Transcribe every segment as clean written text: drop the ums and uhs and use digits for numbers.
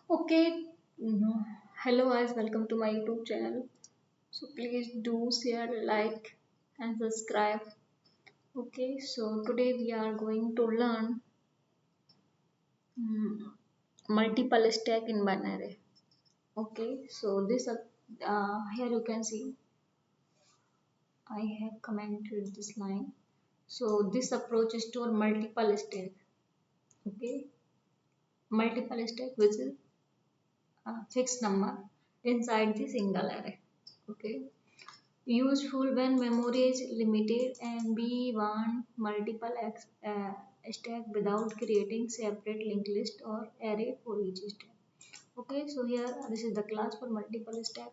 Okay, hello guys, welcome to my YouTube channel. So please do share, like, and subscribe. Okay, so today we are going to learn um, multiple stack in binary. Okay, so this here you can see I have commented this line. So this approach is to multiple stack. Okay, multiple stack which is a fixed number inside the single array. Okay. Useful when memory is limited and we want multiple stack without creating separate linked list or array for each stack. Okay, so here this is the class for multiple stack.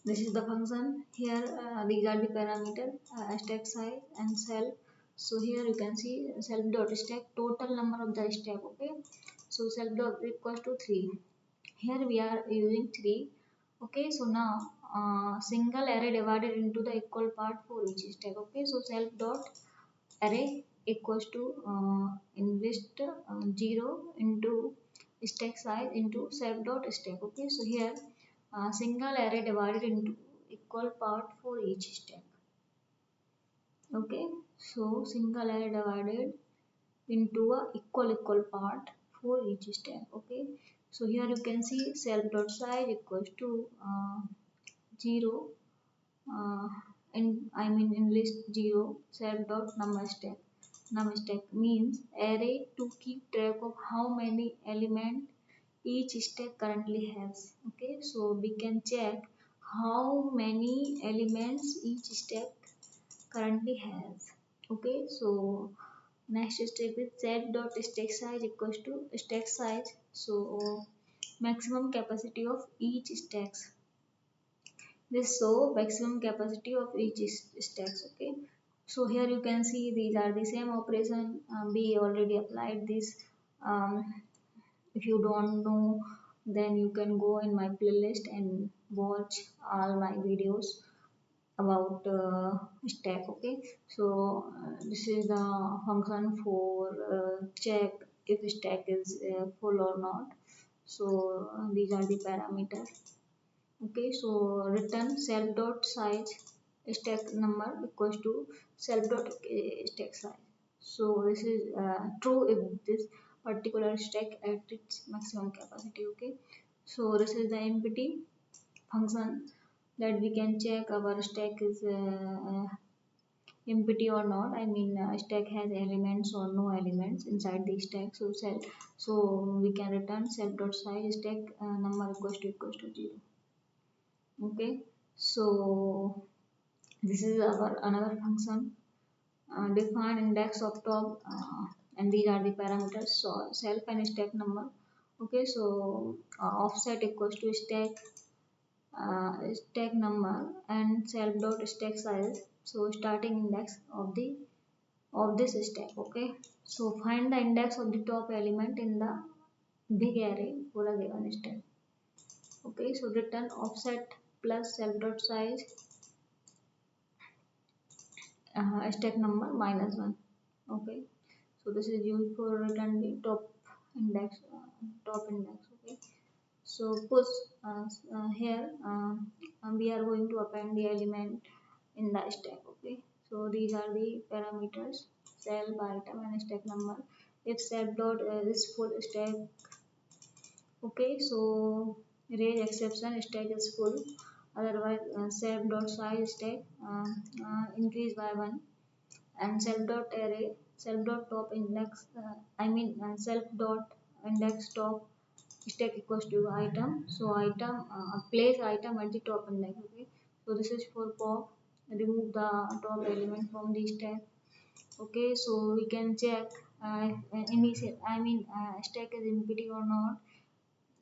This is the function. Here these are the parameter stack size and self. So here you can see self dot stack total number of the stack. Okay, so self dot equals to 3. Here we are using 3. Okay, so now single array divided into the equal part for each stack. Okay, so self dot array equals to in list 0 into stack size into self dot stack. Okay, so here single array divided into equal part for each stack. Okay, so single array divided into a equal part for each stack. Okay, so here you can see self dot size equals to 0 uh, in list 0 self dot num stack means array to keep track of how many element each stack currently has. Okay, so we can check how many elements each stack currently has. Okay, so next step is set dot stack size equals to stack size. So maximum capacity of each stacks. This so maximum capacity of each stacks. Okay. So here you can see these are the same operation. We already applied this. Um, if you don't know, then you can go in my playlist and watch all my videos about stack. Okay, so this is the function for check if stack is full or not. So these are the parameters. Okay, so return self dot size stack number equals to self dot stack size. So this is true if this particular stack at its maximum capacity. Okay, so this is the empty function that we can check our stack is empty or not. I mean stack has elements or no elements inside the stack. So we can return self dot size stack number equals to 0. Okay, so this is our another function. Define index of top and these are the parameters. So self and stack number. Okay, so offset equals to stack number and self dot stack size. So starting index of this stack. Okay, so find the index of the top element in the big array for a given stack. Okay, so return offset plus self dot size stack number -1. Okay, so this is used for return the top index. Okay, so push here we are going to append the element in the stack. Okay, so these are the parameters self item and stack number. If self dot is full stack. Okay, so range exception stack is full, otherwise self dot size stack increase by 1 and self dot array self dot top index self dot index top stack equals to item. So item place item at the top index. Okay, so this is for pop. Remove the top element from the stack. Okay, so we can check initial stack is empty or not.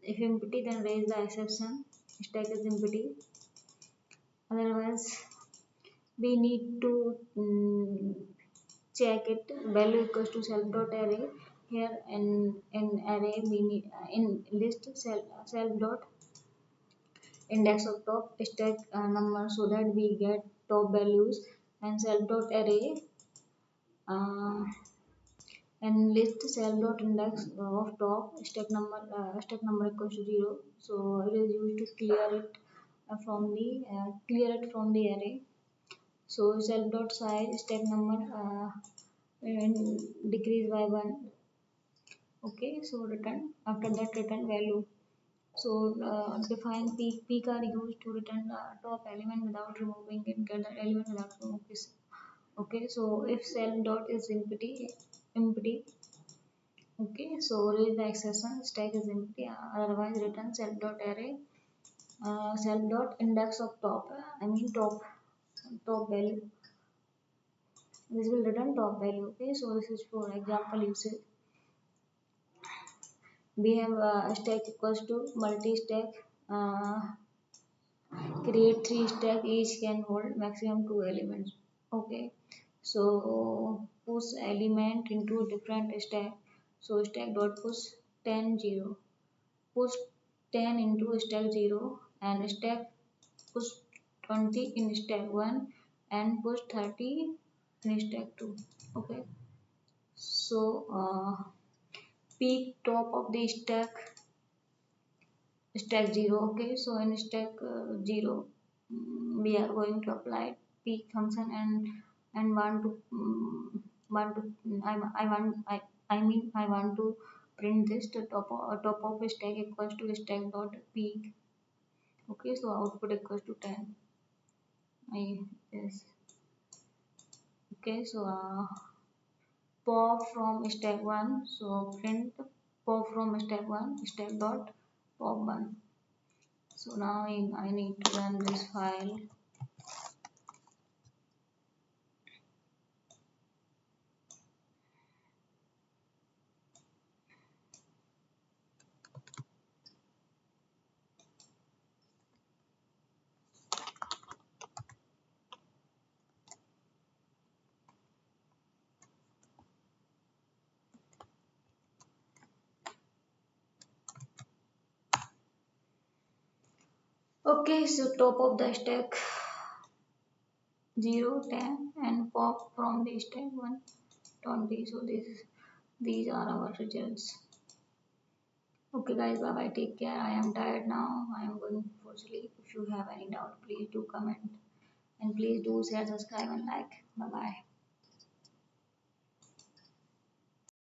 If empty, then raise the exception stack is empty. Otherwise we need to check it value equals to self dot array. Here in array we need in list self dot index of top stack number, so that we get top values, and self dot array uh, and list self dot index of top stack number equals to 0. So it is used to clear it from the array. So self dot size stack number and decrease by 1. Okay, so return after that return value. So define peak are used to return the top element without removing it, get the element without removing this. Okay, so if self dot is empty. Okay, so read the exception stack is empty, otherwise return self dot array self dot index of top. I mean top value. This will return top value. Okay, so this is for example usage. We have stack equals to multi stack. Uh, Create three stack, each can hold maximum two elements. Okay, so push element into different stack. So stack dot push 10 0. Push 10 into stack 0 and stack push 20 in stack 1 and push 30 in stack 2. Okay, so peak top of the stack 0. Okay, so in stack 0 we are going to apply peak function and I mean I want to print this to top of stack equals to stack dot peak. Okay, so output equals to 10. I yes. Okay, so pop from stack 1. So print pop from stack 1 stack dot pop 1. So now I need to run this file. Okay, so top of the stack 0, 10 and pop from the stack 1, 20. So these are our results. Okay guys, bye bye, take care. I am tired now. I am going for sleep. If you have any doubt, please do comment and please do share, subscribe and like. Bye bye.